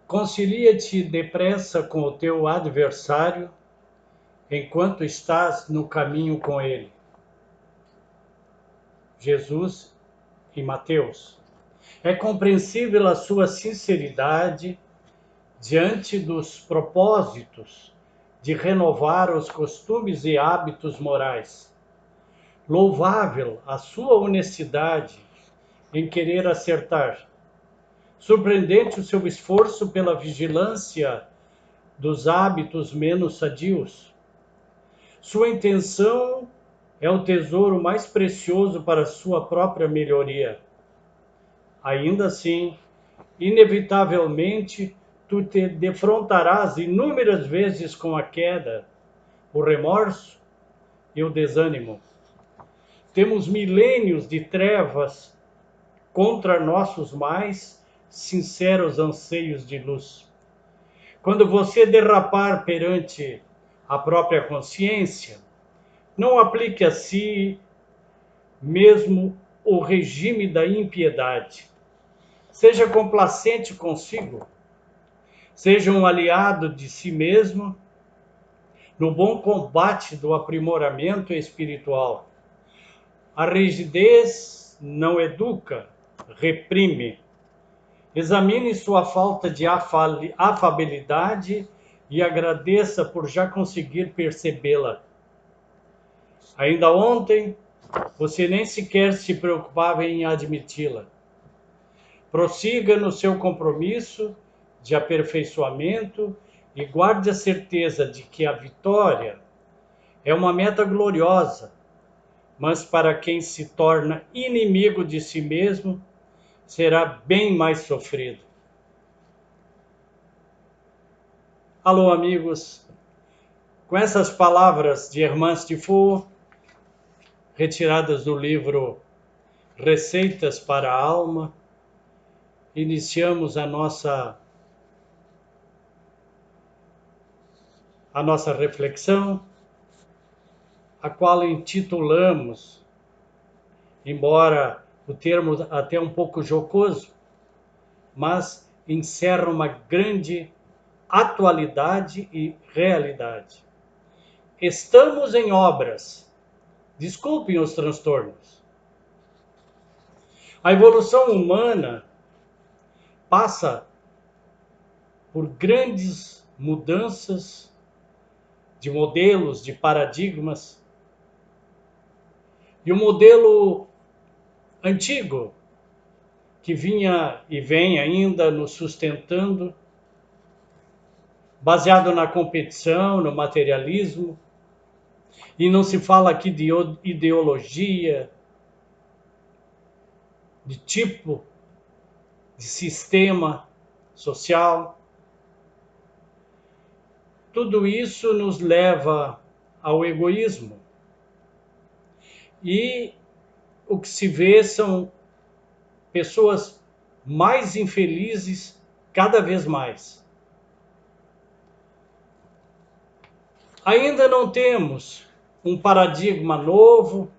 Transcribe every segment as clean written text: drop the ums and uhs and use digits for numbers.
Concilia-te depressa com o teu adversário, enquanto estás no caminho com ele. Jesus em Mateus. É compreensível a sua sinceridade diante dos propósitos de renovar os costumes e hábitos morais. Louvável a sua honestidade em querer acertar. Surpreendente o seu esforço pela vigilância dos hábitos menos sadios. Sua intenção é o tesouro mais precioso para sua própria melhoria. Ainda assim, inevitavelmente, tu te defrontarás inúmeras vezes com a queda, o remorso e o desânimo. Temos milênios de trevas contra nossos mais sinceros anseios de luz. Quando você derrapar perante a própria consciência, não aplique a si mesmo o regime da impiedade. Seja complacente consigo. Seja um aliado de si mesmo no bom combate do aprimoramento espiritual. A rigidez não educa, reprime. Examine sua falta de afabilidade e agradeça por já conseguir percebê-la. Ainda ontem, você nem sequer se preocupava em admiti-la. Prossiga no seu compromisso de aperfeiçoamento e guarde a certeza de que a vitória é uma meta gloriosa, mas para quem se torna inimigo de si mesmo, será bem mais sofrido. Alô, amigos, com essas palavras de Hermann Tifo, retiradas do livro Receitas para a Alma, iniciamos a nossa reflexão, a qual intitulamos, embora o termo até um pouco jocoso, mas encerra uma grande atualidade e realidade. Estamos em obras. Desculpem os transtornos. A evolução humana passa por grandes mudanças de modelos, de paradigmas. E o modelo antigo, que vinha e vem ainda nos sustentando, baseado na competição, no materialismo, e não se fala aqui de ideologia, de tipo, de sistema social. Tudo isso nos leva ao egoísmo. E o que se vê são pessoas mais infelizes cada vez mais. Ainda não temos um paradigma novo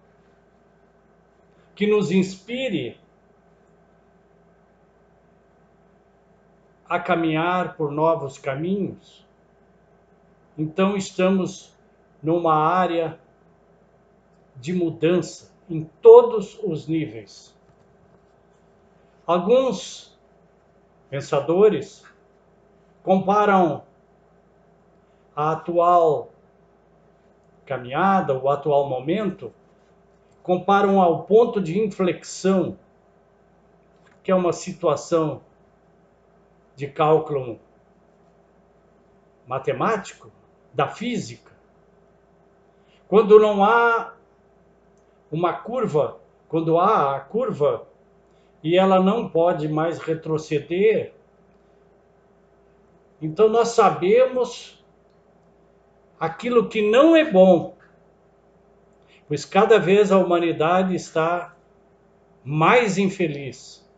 que nos inspire a caminhar por novos caminhos. Então estamos numa área de mudança em todos os níveis. Alguns pensadores comparam a atual caminhada, o atual momento, comparam ao ponto de inflexão, que é uma situação de cálculo matemático, da física. Quando não há uma curva, quando há a curva e ela não pode mais retroceder, então nós sabemos aquilo que não é bom, pois cada vez a humanidade está mais infeliz.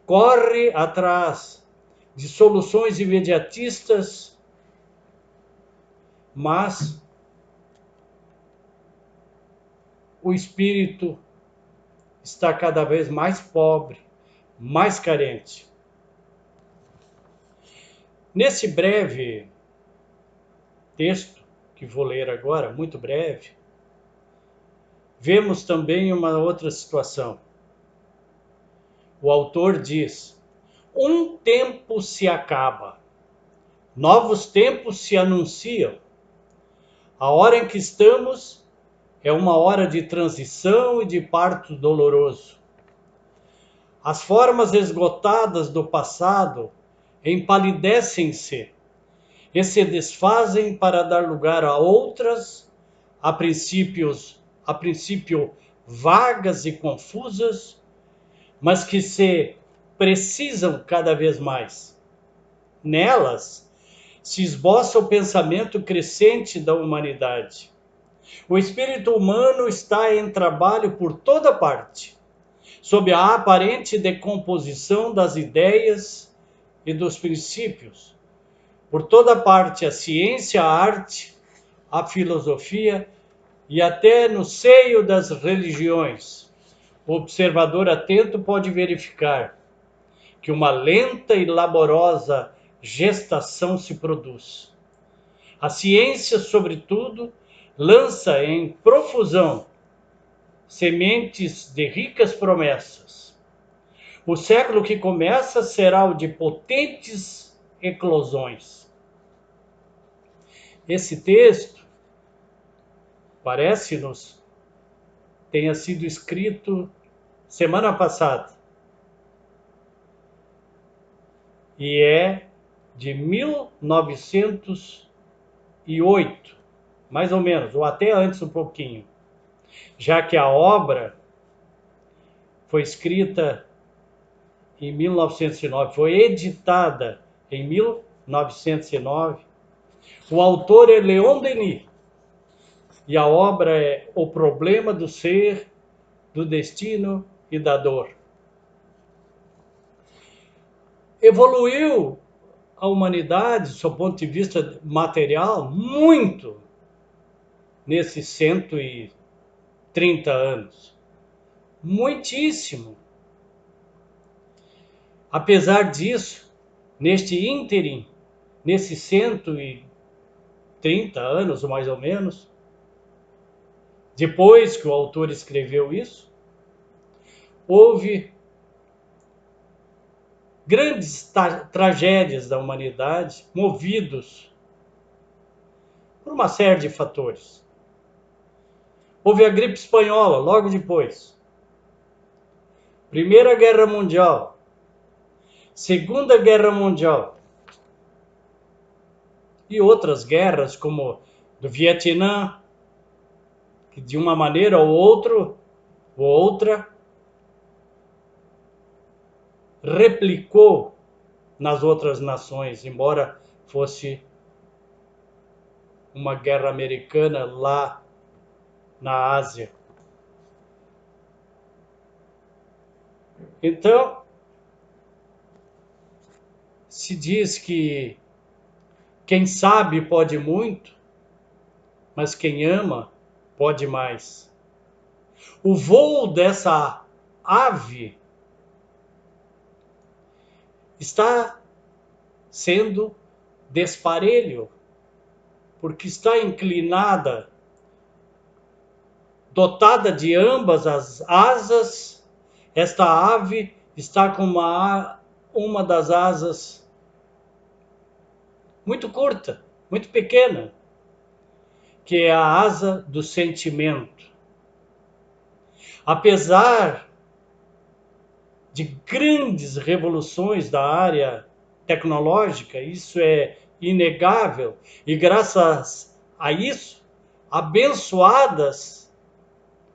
Corre atrás de soluções imediatistas, mas o espírito está cada vez mais pobre, mais carente. Nesse breve texto, que vou ler agora, muito breve, vemos também uma outra situação. O autor diz: um tempo se acaba, novos tempos se anunciam. A hora em que estamos é uma hora de transição e de parto doloroso. As formas esgotadas do passado empalidecem-se e se desfazem para dar lugar a outras, a princípio vagas e confusas, mas que se precisam cada vez mais. Nelas se esboça o pensamento crescente da humanidade. O espírito humano está em trabalho por toda parte, sob a aparente decomposição das ideias e dos princípios. Por toda parte, a ciência, a arte, a filosofia e até no seio das religiões. O observador atento pode verificar que uma lenta e laborosa gestação se produz. A ciência, sobretudo, lança em profusão sementes de ricas promessas. O século que começa será o de potentes eclosões. Esse texto parece-nos tenha sido escrito semana passada e é de 1908, mais ou menos, ou até antes um pouquinho, já que a obra foi escrita em 1909, foi editada em 1909. O autor é Leon Denis e a obra é O Problema do Ser, do Destino e da Dor. Evoluiu a humanidade, do seu ponto de vista material, muito nesses 130 anos. Muitíssimo. Apesar disso, neste ínterim, nesses 130 anos, mais ou menos, depois que o autor escreveu isso, houve grandes tragédias da humanidade, movidos por uma série de fatores. Houve a gripe espanhola, logo depois. Primeira Guerra Mundial. Segunda Guerra Mundial. E outras guerras, como do Vietnã, que de uma maneira ou outra, replicou nas outras nações, embora fosse uma guerra americana lá na Ásia. Então, se diz que quem sabe pode muito, mas quem ama pode mais. O voo dessa ave está sendo desparelho, porque está inclinada, dotada de ambas as asas. Esta ave está com uma das asas muito curta, muito pequena, que é a asa do sentimento. Apesar de grandes revoluções da área tecnológica, isso é inegável, e graças a isso, abençoadas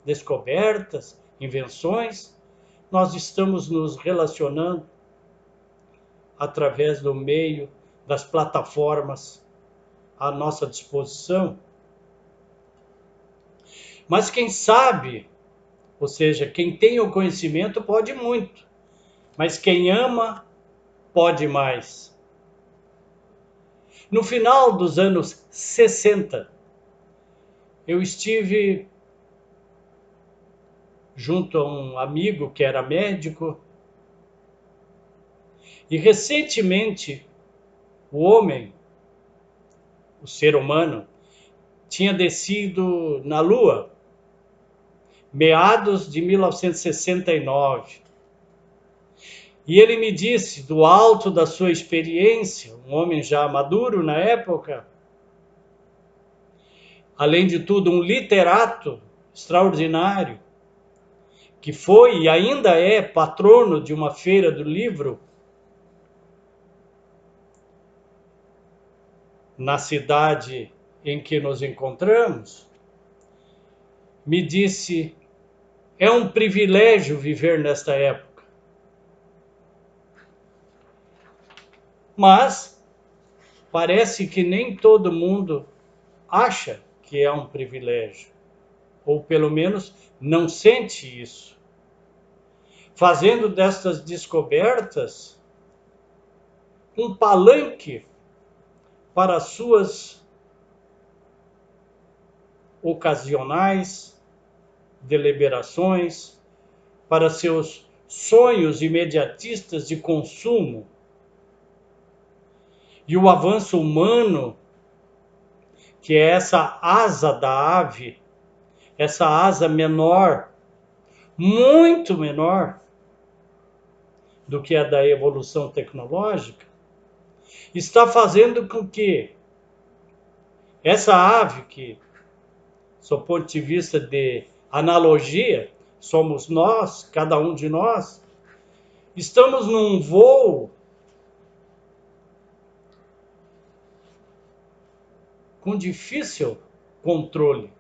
descobertas, invenções, nós estamos nos relacionando através do meio das plataformas à nossa disposição. Mas quem sabe, ou seja, quem tem o conhecimento pode muito, mas quem ama pode mais. No final dos anos 60, eu estive junto a um amigo que era médico e recentemente o homem, o ser humano, tinha descido na Lua, meados de 1969. E ele me disse, do alto da sua experiência, um homem já maduro na época, além de tudo um literato extraordinário, que foi e ainda é patrono de uma feira do livro na cidade em que nos encontramos, me disse: é um privilégio viver nesta época. Mas parece que nem todo mundo acha que é um privilégio, ou pelo menos não sente isso. Fazendo destas descobertas um palanque para suas ocasionais deliberações, para seus sonhos imediatistas de consumo. E o avanço humano, que é essa asa da ave, essa asa menor, muito menor do que a da evolução tecnológica, está fazendo com que essa ave, que, sob o ponto de vista de analogia, somos nós, cada um de nós, estamos num voo com difícil controle.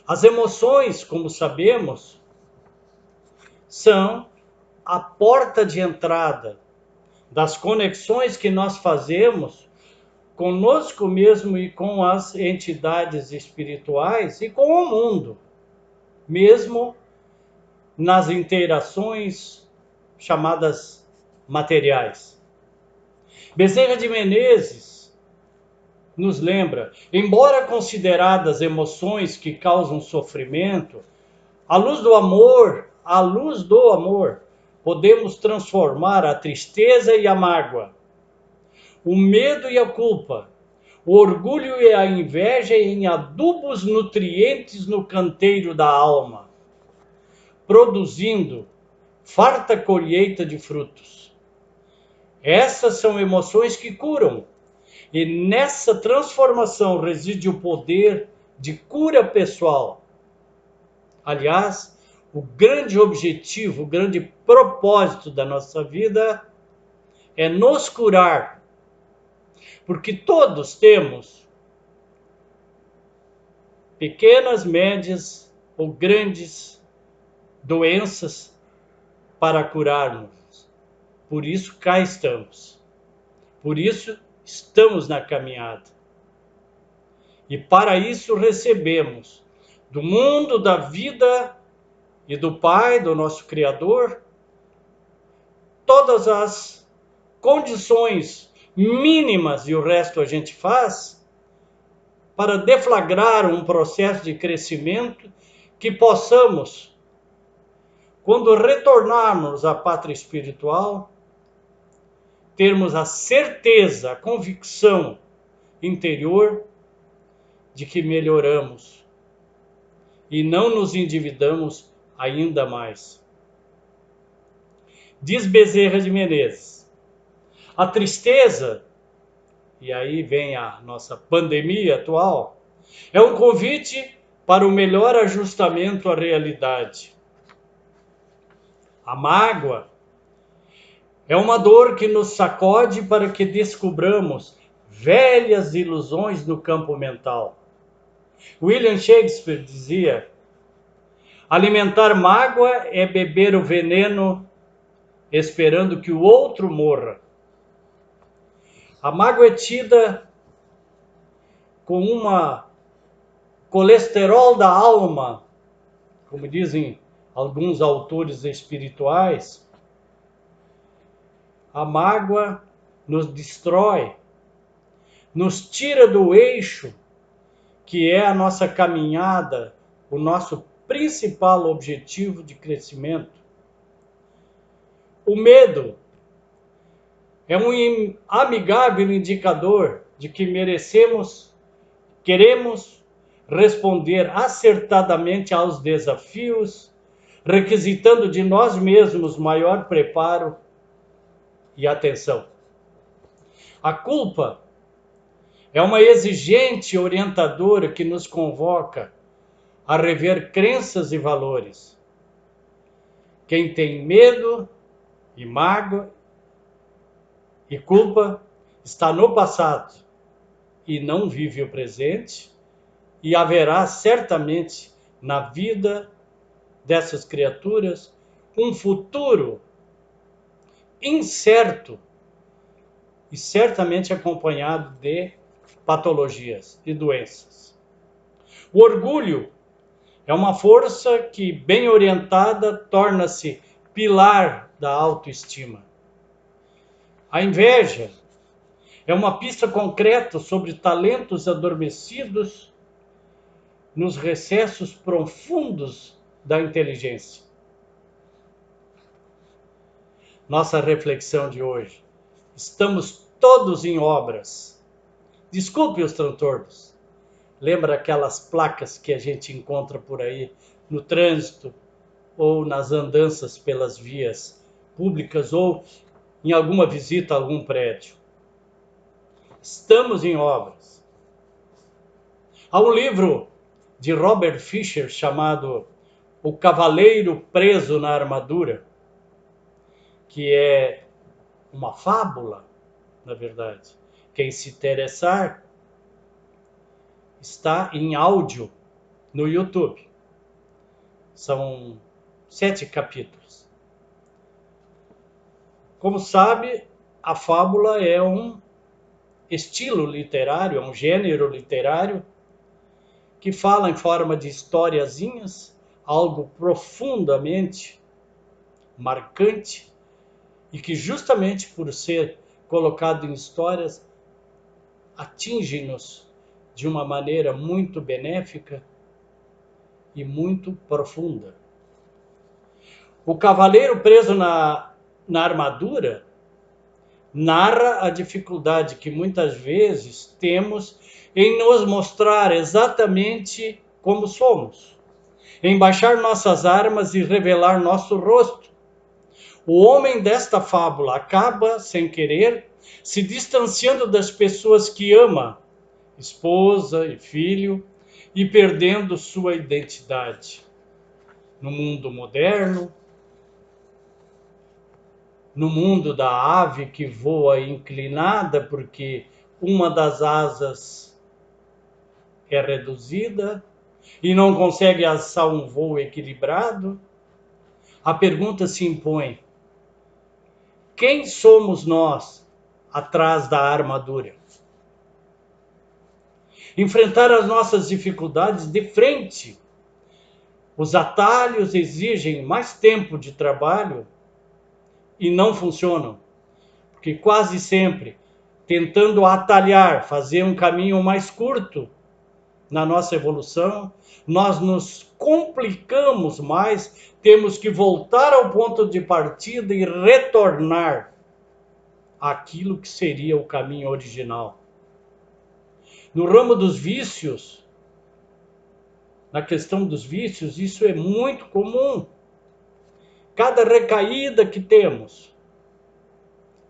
As emoções, como sabemos, são a porta de entrada das conexões que nós fazemos conosco mesmo e com as entidades espirituais e com o mundo, mesmo nas interações chamadas materiais. Bezerra de Menezes nos lembra, embora consideradas emoções que causam sofrimento, à luz do amor, podemos transformar a tristeza e a mágoa, o medo e a culpa, o orgulho e a inveja em adubos nutrientes no canteiro da alma, produzindo farta colheita de frutos. Essas são emoções que curam, e nessa transformação reside o poder de cura pessoal. Aliás, o grande objetivo, o grande propósito da nossa vida é nos curar, porque todos temos pequenas, médias ou grandes doenças para curarmos. Por isso cá estamos. Por isso estamos na caminhada. E para isso recebemos do mundo, da vida e do Pai, do nosso Criador, todas as condições mínimas, e o resto a gente faz, para deflagrar um processo de crescimento que possamos, quando retornarmos à pátria espiritual, termos a certeza, a convicção interior de que melhoramos e não nos endividamos ainda mais. Diz Bezerra de Menezes, a tristeza, e aí vem a nossa pandemia atual, é um convite para o melhor ajustamento à realidade. A mágoa é uma dor que nos sacode para que descubramos velhas ilusões no campo mental. William Shakespeare dizia: alimentar mágoa é beber o veneno esperando que o outro morra. A mágoa é tida como uma colesterol da alma, como dizem alguns autores espirituais. A mágoa nos destrói, nos tira do eixo, que é a nossa caminhada, o nosso principal objetivo de crescimento. O medo é um amigável indicador de que queremos responder acertadamente aos desafios, requisitando de nós mesmos maior preparo e atenção. A culpa é uma exigente orientadora que nos convoca a rever crenças e valores. Quem tem medo e mágoa e culpa está no passado e não vive o presente, e haverá certamente na vida dessas criaturas um futuro incerto e certamente acompanhado de patologias e doenças. O orgulho é uma força que, bem orientada, torna-se pilar da autoestima. A inveja é uma pista concreta sobre talentos adormecidos nos recessos profundos da inteligência. Nossa reflexão de hoje. Estamos todos em obras. Desculpe os transtornos. Lembra aquelas placas que a gente encontra por aí no trânsito ou nas andanças pelas vias públicas ou em alguma visita a algum prédio? Estamos em obras. Há um livro de Robert Fisher chamado O Cavaleiro Preso na Armadura, que é uma fábula, na verdade. Quem se interessar, está em áudio no YouTube. São 7 capítulos. Como sabe, a fábula é um estilo literário, é um gênero literário que fala em forma de historiazinhas, algo profundamente marcante e que justamente por ser colocado em histórias atinge-nos de uma maneira muito benéfica e muito profunda. O cavaleiro preso na armadura narra a dificuldade que muitas vezes temos em nos mostrar exatamente como somos, em baixar nossas armas e revelar nosso rosto. O homem desta fábula acaba, sem querer, se distanciando das pessoas que ama, esposa e filho, e perdendo sua identidade. No mundo moderno, no mundo da ave que voa inclinada porque uma das asas é reduzida e não consegue alçar um voo equilibrado, a pergunta se impõe: quem somos nós atrás da armadura? Enfrentar as nossas dificuldades de frente. Os atalhos exigem mais tempo de trabalho e não funcionam, porque quase sempre, tentando atalhar, fazer um caminho mais curto na nossa evolução, nós nos complicamos mais, temos que voltar ao ponto de partida e retornar àquilo que seria o caminho original. No ramo dos vícios, na questão dos vícios, isso é muito comum. Cada recaída que temos,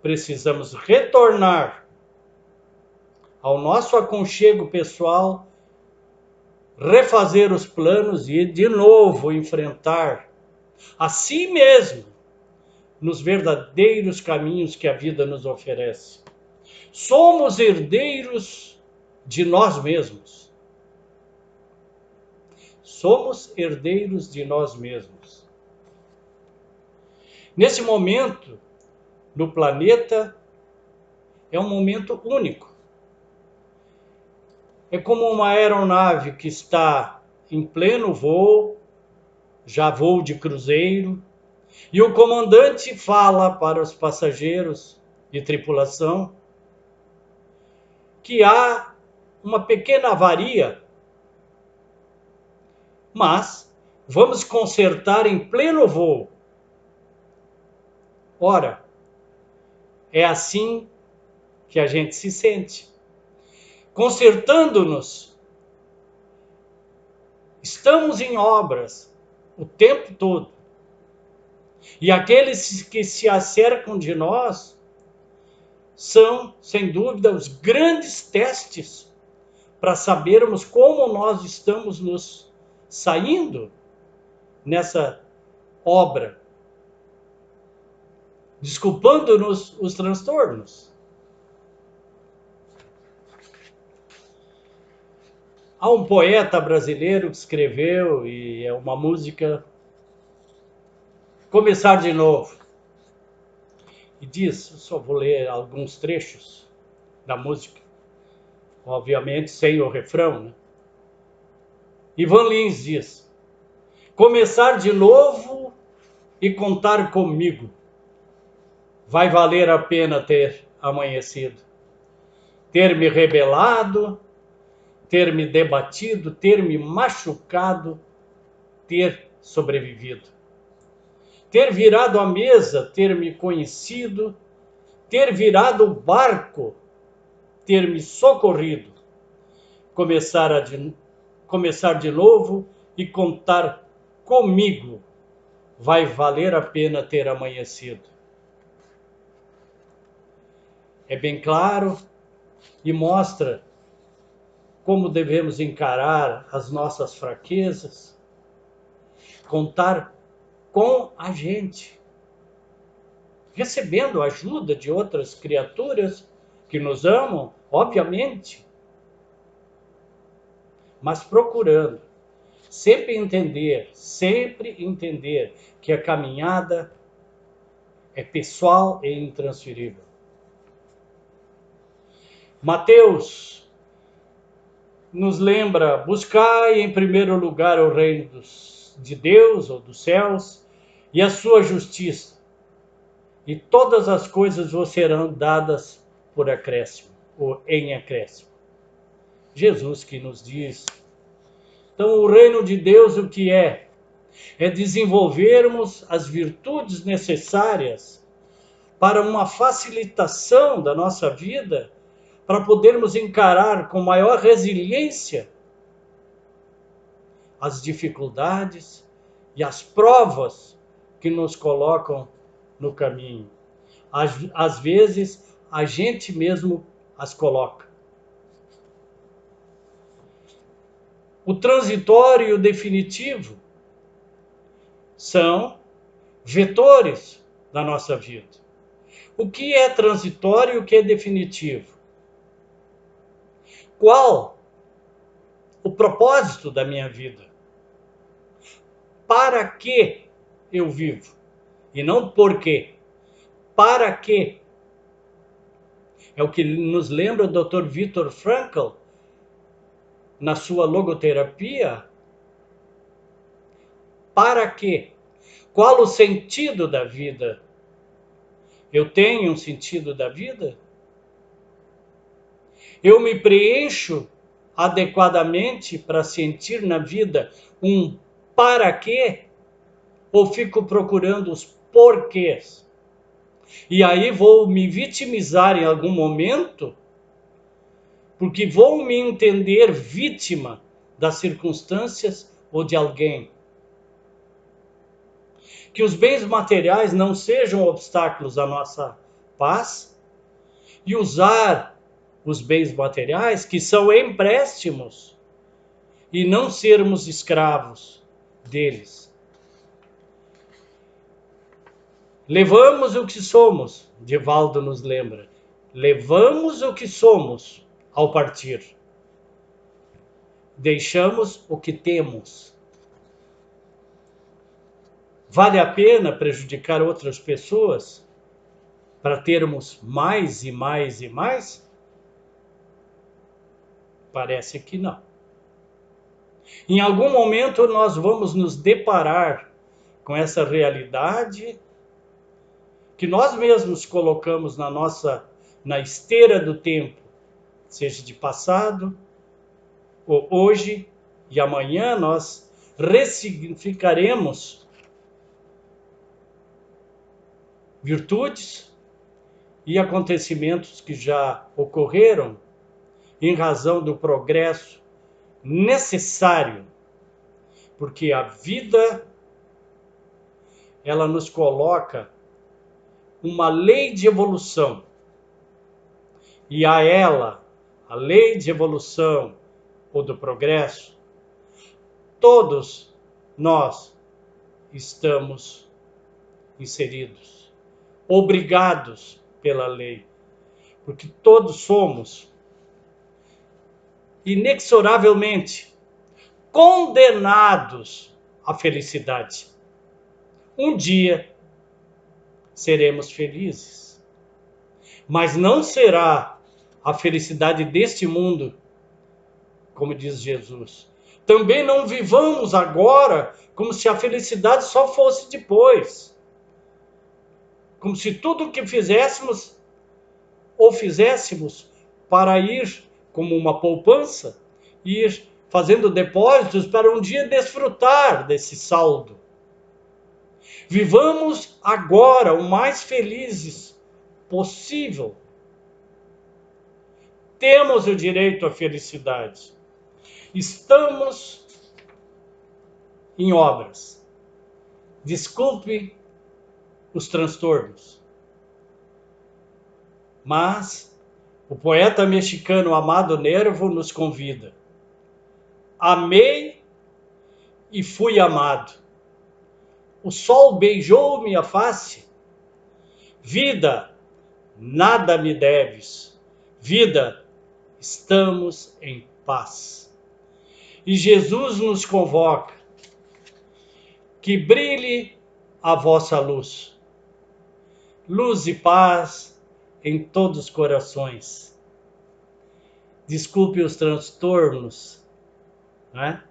precisamos retornar ao nosso aconchego pessoal, refazer os planos e de novo enfrentar a si mesmo nos verdadeiros caminhos que a vida nos oferece. Somos herdeiros de nós mesmos. Somos herdeiros de nós mesmos. Nesse momento, no planeta, é um momento único. É como uma aeronave que está em pleno voo, já voo de cruzeiro, e o comandante fala para os passageiros e tripulação que há uma pequena avaria, mas vamos consertar em pleno voo. Ora, é assim que a gente se sente. Consertando-nos, estamos em obras o tempo todo. E aqueles que se acercam de nós são, sem dúvida, os grandes testes para sabermos como nós estamos nos saindo nessa obra, desculpando-nos os transtornos. Há um poeta brasileiro que escreveu, e é uma música, Começar de Novo. E diz, eu só vou ler alguns trechos da música, obviamente sem o refrão, né? Ivan Lins diz: começar de novo e contar comigo. Vai valer a pena ter amanhecido, ter me rebelado, ter me debatido, ter me machucado, ter sobrevivido. Ter virado a mesa, ter me conhecido, ter virado o barco, ter me socorrido. Começar de novo e contar comigo. Vai valer a pena ter amanhecido. É bem claro e mostra como devemos encarar as nossas fraquezas, contar com a gente, recebendo a ajuda de outras criaturas que nos amam, obviamente, mas procurando sempre entender que a caminhada é pessoal e intransferível. Mateus nos lembra: buscai em primeiro lugar o reino de Deus ou dos céus e a sua justiça, e todas as coisas vos serão dadas por acréscimo ou em acréscimo. Jesus que nos diz. Então, o reino de Deus o que é? É desenvolvermos as virtudes necessárias para uma facilitação da nossa vida, para podermos encarar com maior resiliência as dificuldades e as provas que nos colocam no caminho. Às vezes, a gente mesmo as coloca. O transitório e o definitivo são vetores da nossa vida. O que é transitório e o que é definitivo? Qual o propósito da minha vida? Para que eu vivo? E não por quê. Para quê? É o que nos lembra o Dr. Viktor Frankl na sua logoterapia. Para quê? Qual o sentido da vida? Eu tenho um sentido da vida? Eu me preencho adequadamente para sentir na vida um para quê? Ou fico procurando os porquês? E aí vou me vitimizar em algum momento, porque vou me entender vítima das circunstâncias ou de alguém. Que os bens materiais não sejam obstáculos à nossa paz, e usar os bens materiais, que são empréstimos, e não sermos escravos deles. Levamos o que somos, Divaldo nos lembra. Levamos o que somos ao partir. Deixamos o que temos. Vale a pena prejudicar outras pessoas para termos mais e mais e mais? Parece que não. Em algum momento nós vamos nos deparar com essa realidade que nós mesmos colocamos na esteira do tempo, seja de passado ou hoje, e amanhã nós ressignificaremos virtudes e acontecimentos que já ocorreram em razão do progresso necessário, porque a vida ela nos coloca uma lei de evolução. E a ela, a lei de evolução ou do progresso, todos nós estamos inseridos, obrigados pela lei, porque todos somos inexoravelmente condenados à felicidade. Um dia seremos felizes, mas não será a felicidade deste mundo, como diz Jesus. Também não vivamos agora como se a felicidade só fosse depois. Como se tudo o que fizéssemos ou fizéssemos para ir como uma poupança, ir fazendo depósitos para um dia desfrutar desse saldo. Vivamos agora o mais felizes possível. Temos o direito à felicidade. Estamos em obras. Desculpe os transtornos. Mas o poeta mexicano Amado Nervo nos convida. Amei e fui amado. O sol beijou minha face. Vida, nada me deves. Vida, estamos em paz. E Jesus nos convoca. Que brilhe a vossa luz. Luz e paz em todos os corações. Desculpe os transtornos, né?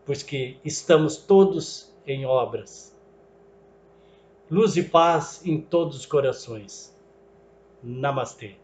Pois que estamos todos em obras. Luz e paz em todos os corações. Namastê.